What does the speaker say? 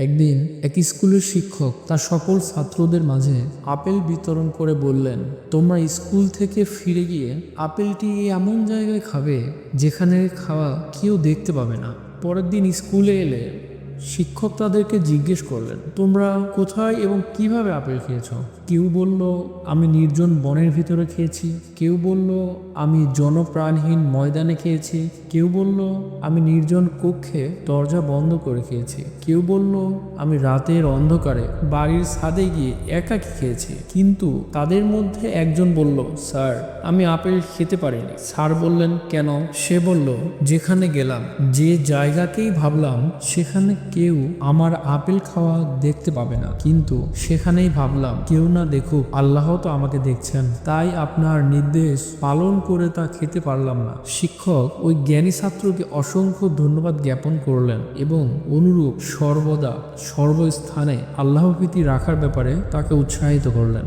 একদিন এক স্কুলের শিক্ষক তার সকল ছাত্রদের মাঝে আপেল বিতরণ করে বললেন, তোমরা স্কুল থেকে ফিরে গিয়ে আপেলটি এমন জায়গায় খাবে যেখানে খাওয়া কেউ দেখতে পাবে না। পরের দিন স্কুলে এলে শিক্ষক তাদেরকে জিজ্ঞেস করলেন, তোমরা কোথায় এবং কিভাবে আপেল খেয়েছো? কেউ বলল, আমি নির্জন বনের ভিতরে খেয়েছি। কেউ বলল, আমি জনপ্রাণহীন ময়দানে খেয়েছি। কেউ বলল, আমি নির্জন কক্ষে দরজা বন্ধ করে খেয়েছি। কেউ বলল, আমি রাতের অন্ধকারে বাড়ির ছাদে গিয়ে একাকী খেয়েছি। কিন্তু তাদের মধ্যে একজন বলল, স্যার, আমি আপেল খেতে পারিনি। স্যার বললেন, কেন? সে বলল, যেখানে গেলাম, যে জায়গাকেই ভাবলাম সেখানে কেউ আমার আপেল খাওয়া দেখতে পাবে না, কিন্তু সেখানেই ভাবলাম কেউ না দেখুক, আল্লাহ তো আমাকে দেখছেন, তাই আপনার নির্দেশ পালন করে তা খেতে পারলাম না। শিক্ষক ওই জ্ঞানী ছাত্রকে অসংখ্য ধন্যবাদ জ্ঞাপন করলেন এবং অনুরূপ সর্বদা সর্বস্থানে আল্লাহ ভীতি রাখার ব্যাপারে তাকে উৎসাহিত করলেন।